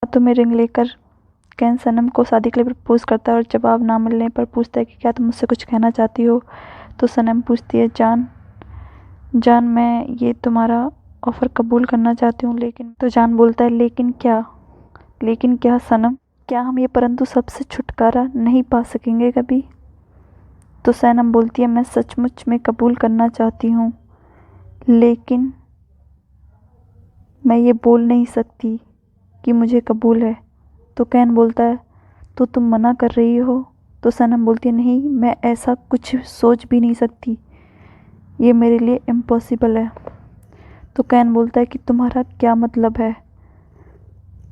हाथों में रिंग लेकर कैन सनम को शादी के लिए प्रपोज करता है और जवाब ना मिलने पर पूछता है कि क्या तुम मुझसे कुछ कहना चाहती हो। तो सनम पूछती है, जान मैं ये तुम्हारा ऑफ़र कबूल करना चाहती हूँ, लेकिन तो जान बोलता है, लेकिन क्या सनम, क्या हम ये परंतु सबसे छुटकारा नहीं पा सकेंगे कभी? तो सनम बोलती है, मैं सचमुच में कबूल करना चाहती हूँ, लेकिन मैं ये बोल नहीं सकती कि मुझे कबूल है। तो कैन बोलता है, तो तुम मना कर रही हो? तो सनम बोलती है, नहीं, मैं ऐसा कुछ सोच भी नहीं सकती, ये मेरे लिए इम्पॉसिबल है। तो कैन बोलता है कि तुम्हारा क्या मतलब है,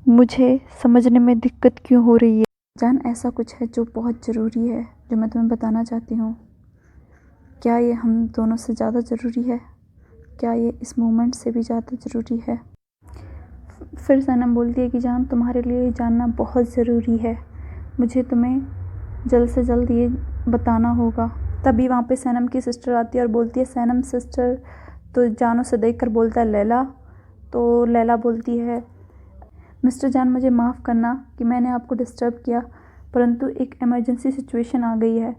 मुझे समझने में दिक्कत क्यों हो रही है? जान, ऐसा कुछ है जो बहुत ज़रूरी है, जो मैं तुम्हें बताना चाहती हूँ। क्या ये हम दोनों से ज़्यादा ज़रूरी है? क्या ये इस मोमेंट से भी ज़्यादा ज़रूरी है? फिर सनम बोलती है कि जान, तुम्हारे लिए ये जानना बहुत ज़रूरी है, मुझे तुम्हें जल्द से जल्द ये बताना होगा। तभी वहाँ पे सनम की सिस्टर आती है और बोलती है, सनम सिस्टर। तो जान उसे देखकर बोलता है, लैला। तो लैला बोलती है, मिस्टर जान, मुझे माफ़ करना कि मैंने आपको डिस्टर्ब किया, परंतु एक इमरजेंसी सिचुएशन आ गई है।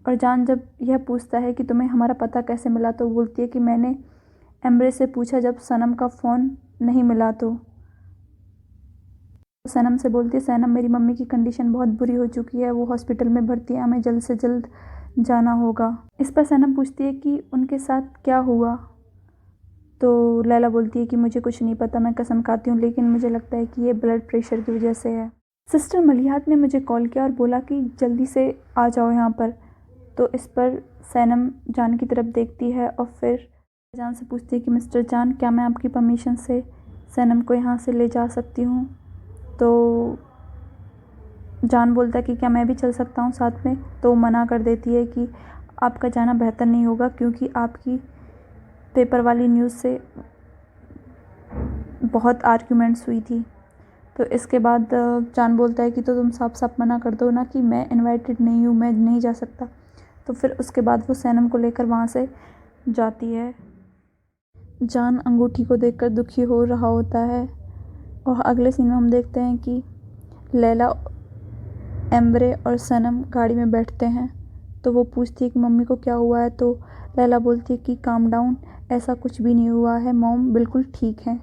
और जान जब यह पूछता है कि तुम्हें हमारा पता कैसे मिला, तो बोलती है कि मैंने एम्ब्रे से पूछा जब सनम का फ़ोन नहीं मिला। तो सनम से बोलती है, सनम, मेरी मम्मी की कंडीशन बहुत बुरी हो चुकी है, वो हॉस्पिटल में भर्ती है, हमें जल्द से जल्द जाना होगा। इस पर सनम पूछती है कि उनके साथ क्या हुआ। तो लैला बोलती है कि मुझे कुछ नहीं पता, मैं कसम खाती हूँ, लेकिन मुझे लगता है कि ये ब्लड प्रेशर की वजह से है। सिस्टर मलिहात ने मुझे कॉल किया और बोला कि जल्दी से आ जाओ यहाँ पर। तो इस पर सनम जान की तरफ देखती है और फिर जान से पूछती है कि मिस्टर जान, क्या मैं आपकी परमिशन से सनम को यहाँ से ले जा सकती हूँ? तो जान बोलता है कि क्या मैं भी चल सकता हूँ साथ में? तो वो मना कर देती है कि आपका जाना बेहतर नहीं होगा, क्योंकि आपकी पेपर वाली न्यूज़ से बहुत आर्ग्यूमेंट्स हुई थी। तो इसके बाद जान बोलता है कि तो तुम साफ साफ मना कर दो ना कि मैं इनवाइटेड नहीं हूँ, मैं नहीं जा सकता। तो फिर उसके बाद वो सनम को लेकर वहाँ से जाती है। जान अंगूठी को देखकर दुखी हो रहा होता है और अगले सीन में हम देखते हैं कि लैला, एम्ब्रे और सनम गाड़ी में बैठते हैं। तो वो पूछती है कि मम्मी को क्या हुआ है? तो लैला बोलती है कि काम डाउन, ऐसा कुछ भी नहीं हुआ है, मॉम बिल्कुल ठीक है।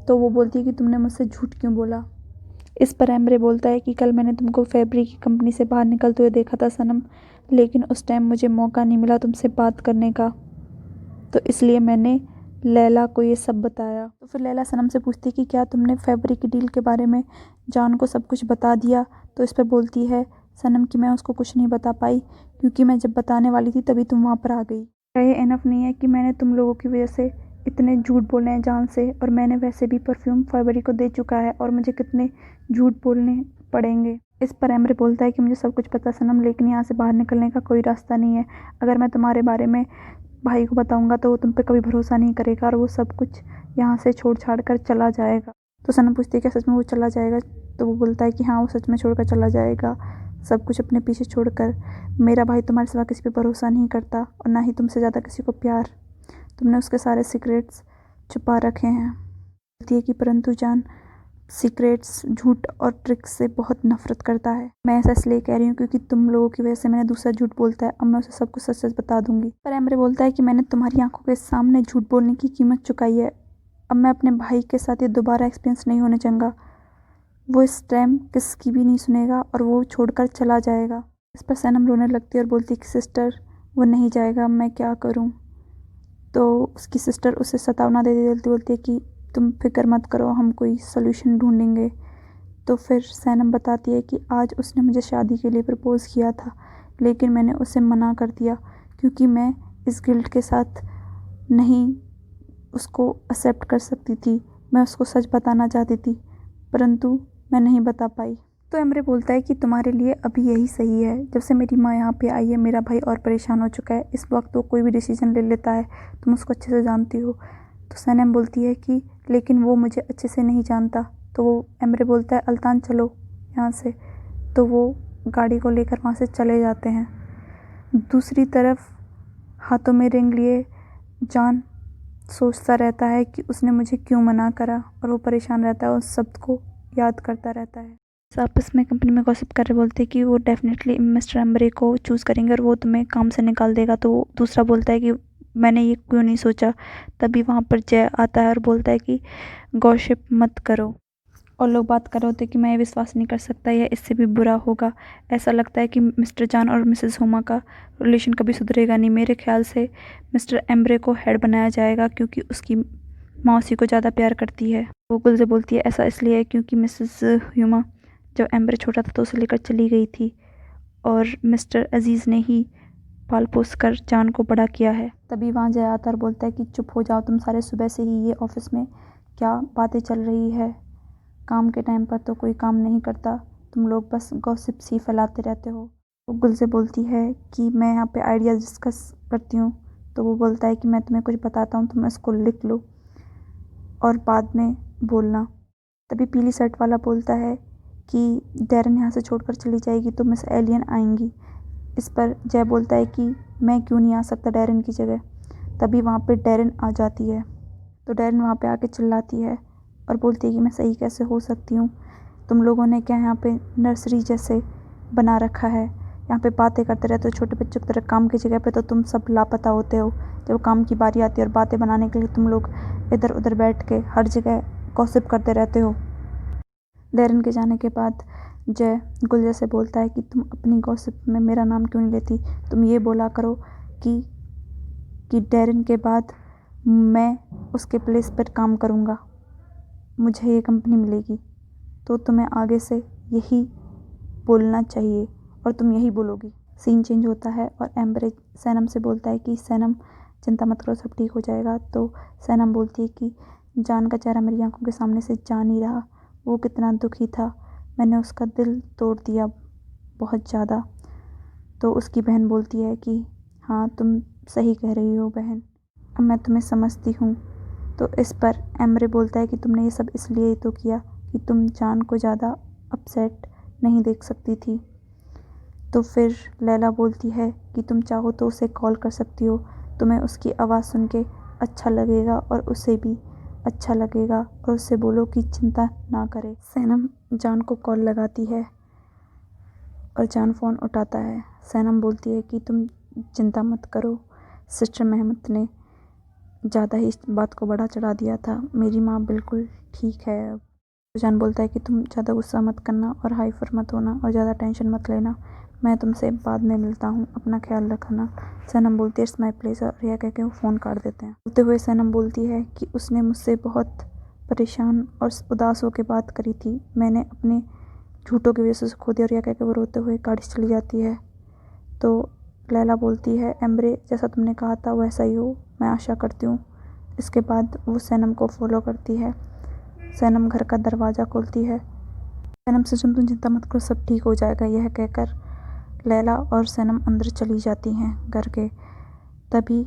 तो वो बोलती है कि तुमने मुझसे झूठ क्यों बोला? इस पर एम्ब्रे बोलता है कि कल मैंने तुमको फैब्रिक की कंपनी से बाहर निकलते हुए देखा था सनम, लेकिन उस टाइम मुझे मौका नहीं मिला तुमसे बात करने का, तो इसलिए मैंने लैला को ये सब बताया। तो फिर लैला सनम से पूछती है कि क्या तुमने फैब्रिक की डील के बारे में जान को सब कुछ बता दिया? तो इस पर बोलती है सनम कि मैं उसको कुछ नहीं बता पाई, क्योंकि मैं जब बताने वाली थी तभी तुम वहाँ पर आ गई। क्या ये इनफ नहीं है कि मैंने तुम लोगों की वजह से इतने झूठ बोले हैं जान से, और मैंने वैसे भी परफ्यूम फैब्रिक को दे चुका है, और मुझे कितने झूठ बोलने पड़ेंगे? इस पर एम्ब्रे बोलता है कि मुझे सब कुछ पता सनम, लेकिन यहाँ से बाहर निकलने का कोई रास्ता नहीं है। अगर मैं तुम्हारे बारे में भाई को बताऊंगा तो वो तुम पे कभी भरोसा नहीं करेगा और वो सब कुछ यहाँ से छोड़ छाड़ कर चला जाएगा। तो सनम पूछती है, क्या सच में वो चला जाएगा? तो वो बोलता है कि हाँ, वो सच में छोड़कर चला जाएगा, सब कुछ अपने पीछे छोड़कर। मेरा भाई तुम्हारे सिवा किसी पे भरोसा नहीं करता, और ना ही तुमसे ज़्यादा किसी को प्यार। तुमने उसके सारे सीक्रेट्स छुपा रखे हैं। बोलती है कि परंतु जान सीक्रेट्स, झूठ और ट्रिक्स से बहुत नफरत करता है। मैं ऐसा इसलिए कह रही हूँ क्योंकि तुम लोगों की वजह से मैंने दूसरा झूठ बोलता है, अब मैं उसे सब कुछ सच सच बता दूंगी। पर एम्ब्रे बोलता है कि मैंने तुम्हारी आंखों के सामने झूठ बोलने की कीमत चुकाई है, अब मैं अपने भाई के साथ ये दोबारा एक्सपीरियंस नहीं होने चाहूँगा। वो इस टाइम किसकी भी नहीं सुनेगा और वो छोड़कर चला जाएगा। इस पर सनम रोने लगती है और बोलती है कि सिस्टर, वो नहीं जाएगा, मैं क्या करूँ? तो उसकी सिस्टर उसे सतावना दे देती, बोलती है कि तुम फिक्र मत करो, हम कोई सोल्यूशन ढूंढेंगे। तो फिर सनम बताती है कि आज उसने मुझे शादी के लिए प्रपोज़ किया था, लेकिन मैंने उसे मना कर दिया, क्योंकि मैं इस गिल्ट के साथ नहीं उसको एक्सेप्ट कर सकती थी। मैं उसको सच बताना चाहती थी, परंतु मैं नहीं बता पाई। तो एम्ब्रे बोलता है कि तुम्हारे लिए अभी यही सही है, जब से मेरी माँ यहाँ पे आई है मेरा भाई और परेशान हो चुका है, इस वक्त वो कोई भी डिसीजन ले लेता है, तुम उसको अच्छे से जानती हो। तो सनम बोलती है कि लेकिन वो मुझे अच्छे से नहीं जानता। तो वो एम्ब्रे बोलता है, अल्तान चलो यहाँ से। तो वो गाड़ी को लेकर वहाँ से चले जाते हैं। दूसरी तरफ हाथों में रिंग लिए जान सोचता रहता है कि उसने मुझे क्यों मना करा, और वो परेशान रहता है, उस शब्द को याद करता रहता है। आपस में कंपनी में गॉसिप कर रहे बोलते हैं कि वो डेफिनेटली मिस्टर एम्बरे को चूज़ करेंगे और वो तुम्हें काम से निकाल देगा। तो दूसरा बोलता है कि मैंने ये क्यों नहीं सोचा। तभी वहाँ पर जय आता है और बोलता है कि गॉसिप मत करो। और लोग बात कर रहे होते कि मैं ये विश्वास नहीं कर सकता, या इससे भी बुरा होगा। ऐसा लगता है कि मिस्टर जान और मिसेस हुमा का रिलेशन कभी सुधरेगा नहीं। मेरे ख्याल से मिस्टर एम्बरे को हेड बनाया जाएगा क्योंकि उसकी मौसी को ज़्यादा प्यार करती है। वो गुल से बोलती है ऐसा इसलिए है क्योंकि मिसेस हुमा जब एम्बरे छोटा था तो उसे लेकर चली गई थी, और मिस्टर अजीज़ ने ही पाल पोस कर जान को बड़ा किया है। तभी वहाँ जय आता और बोलता है कि चुप हो जाओ तुम सारे, सुबह से ही ये ऑफिस में क्या बातें चल रही है। काम के टाइम पर तो कोई काम नहीं करता, तुम लोग बस गॉसिप्स ही फैलाते रहते हो। वो गुल से बोलती है कि मैं यहाँ पे आइडियाज़ डिस्कस करती हूँ। तो वो बोलता है कि मैं तुम्हें कुछ बताता हूँ, तुम इसको लिख लो और बाद में बोलना। तभी पीली शर्ट वाला बोलता है कि डैरन यहाँ से छोड़कर चली जाएगी तो मिस एलियन आएंगी। इस पर जय बोलता है कि मैं क्यों नहीं आ सकता डैरन की जगह। तभी वहाँ पे डैरन आ जाती है। तो डैरन वहाँ पे आके चिल्लाती है और बोलती है कि मैं सही कैसे हो सकती हूँ, तुम लोगों ने क्या यहाँ पे नर्सरी जैसे बना रखा है, यहाँ पे बातें करते रहते हो छोटे बच्चों की तरह। काम की जगह पे तो तुम सब लापता होते हो, जब काम की बारी आती है और बातें बनाने के लिए तुम लोग इधर उधर बैठ के हर जगह गॉसिप करते रहते हो। डैरन के जाने के बाद जय गुलजर से बोलता है कि तुम अपनी गॉसिप में मेरा नाम क्यों नहीं लेती, तुम ये बोला करो कि डैरन के बाद मैं उसके प्लेस पर काम करूँगा, मुझे ये कंपनी मिलेगी। तो तुम्हें आगे से यही बोलना चाहिए और तुम यही बोलोगी। सीन चेंज होता है और एम्बरे सैनम से बोलता है कि सैनम चिंता मत करो, सब ठीक हो जाएगा। तो सैनम बोलती है कि जान का चेहरा मेरी आंखों के सामने से जा नहीं रहा, वो कितना दुखी था, मैंने उसका दिल तोड़ दिया बहुत ज़्यादा। तो उसकी बहन बोलती है कि हाँ तुम सही कह रही हो बहन, अब मैं तुम्हें समझती हूँ। तो इस पर एम्बरे बोलता है कि तुमने ये सब इसलिए ही तो किया कि तुम जान को ज़्यादा अपसेट नहीं देख सकती थी। तो फिर लैला बोलती है कि तुम चाहो तो उसे कॉल कर सकती हो, तुम्हें उसकी आवाज़ सुन के अच्छा लगेगा और उसे भी अच्छा लगेगा, और उससे बोलो कि चिंता ना करे। सैनम जान को कॉल लगाती है और जान फ़ोन उठाता है। सैनम बोलती है कि तुम चिंता मत करो, सिस्टर महमद ने ज़्यादा ही इस बात को बढ़ा चढ़ा दिया था, मेरी माँ बिल्कुल ठीक है अब। जान बोलता है कि तुम ज़्यादा गुस्सा मत करना और हाइपर मत होना और ज़्यादा टेंशन मत लेना, मैं तुमसे बाद में मिलता हूँ, अपना ख्याल रखना। सैनम बोलती है इट्स माई प्लेजर, और यह कह के वो फ़ोन काट देते हैं। बोलते हुए सैनम बोलती है कि उसने मुझसे बहुत परेशान और उदास होकर बात करी थी, मैंने अपने झूठों की वजह से उसे खो दिया, और यह कह के वो रोते हुए गाड़ी से चली जाती है। तो लैला बोलती है एम्बरे जैसा तुमने कहा था वैसा ही हो, मैं आशा करती हूँ। इसके बाद वो सैनम को फॉलो करती है। सैनम घर का दरवाज़ा खोलती है। सैनम से तुम चिंता मत करो, सब ठीक हो जाएगा, यह कहकर लैला और सैनम अंदर चली जाती हैं घर के। तभी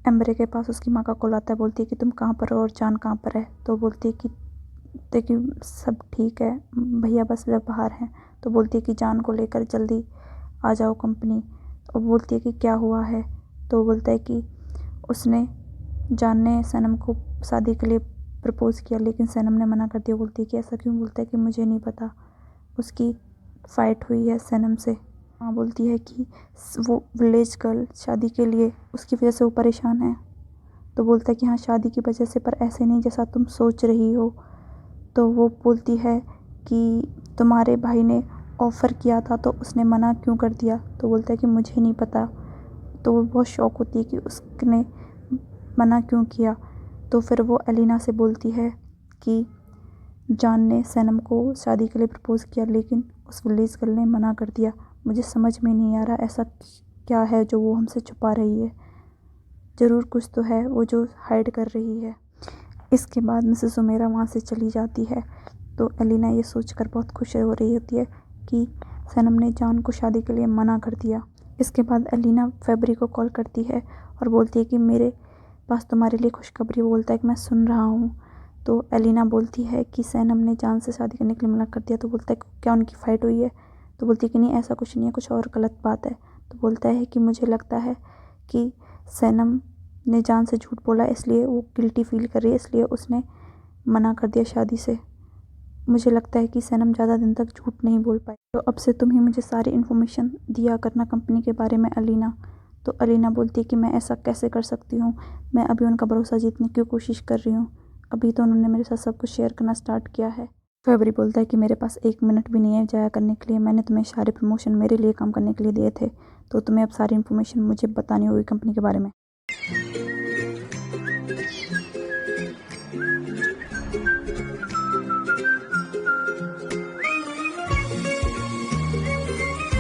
एम्बरे के पास उसकी माँ का कॉल आता है, बोलती है कि तुम कहाँ पर हो और जान कहाँ पर है। तो बोलती है कि देखिए सब ठीक है, भैया बस जब बाहर हैं। तो बोलती है कि जान को लेकर जल्दी आ जाओ कंपनी। और बोलती है कि क्या हुआ है। तो बोलता है कि उसने जान ने सैनम को शादी के लिए प्रपोज़ किया, लेकिन सैनम ने मना कर दिया। बोलती है कि ऐसा क्यों। बोलता है कि मुझे नहीं पता, उसकी फ़ाइट हुई है सैनम से। माँ बोलती है कि वो विलेज गर्ल शादी के लिए उसकी वजह से वो परेशान है। तो बोलता है कि हाँ शादी की वजह से, पर ऐसे नहीं जैसा तुम सोच रही हो। तो वो बोलती है कि तुम्हारे भाई ने ऑफ़र किया था तो उसने मना क्यों कर दिया। तो बोलता है कि मुझे नहीं पता। तो वो बहुत शॉक होती है कि उसने मना क्यों किया। तो फिर वो एलिना से बोलती है कि जान ने सैनम को शादी के लिए प्रपोज़ किया, लेकिन उस विलेज गर्ल ने मना कर दिया। मुझे समझ में नहीं आ रहा ऐसा क्या है जो वो हमसे छुपा रही है, ज़रूर कुछ तो है वो जो हाइड कर रही है। इसके बाद मिसेस सुमेरा वहाँ से चली जाती है। तो एलिना ये सोचकर बहुत खुश हो रही होती है कि सैनम ने जान को शादी के लिए मना कर दिया। इसके बाद एलिना फेबरी को कॉल करती है और बोलती है कि मेरे पास तुम्हारे लिए खुशखबरी। बोलता है कि मैं सुन रहा हूँ। तो एलिना बोलती है कि सैनम ने जान से शादी करने के लिए मना कर दिया। तो बोलता है क्या उनकी फ़ाइट हुई है। तो बोलती है कि नहीं ऐसा कुछ नहीं है, कुछ और गलत बात है। तो बोलता है कि मुझे लगता है कि सैनम ने जान से झूठ बोला, इसलिए वो गिल्टी फील कर रही है, इसलिए उसने मना कर दिया शादी से। मुझे लगता है कि सनम ज़्यादा दिन तक झूठ नहीं बोल पाई। तो अब से तुम ही मुझे सारी इन्फॉर्मेशन दिया करना कंपनी के बारे में अलीना। तो अलीना बोलती है कि मैं ऐसा कैसे कर सकती हूँ, मैं अभी उनका भरोसा जीतने की कोशिश कर रही हूँ, अभी तो उन्होंने मेरे साथ सब कुछ शेयर करना स्टार्ट किया है। फैब्री बोलता है कि मेरे पास 1 मिनट भी नहीं है जाया करने के लिए, मैंने तुम्हें सारे प्रमोशन मेरे लिए काम करने के लिए दिए थे, तो तुम्हें अब सारी इन्फॉर्मेशन मुझे बतानी होगी कंपनी के बारे में।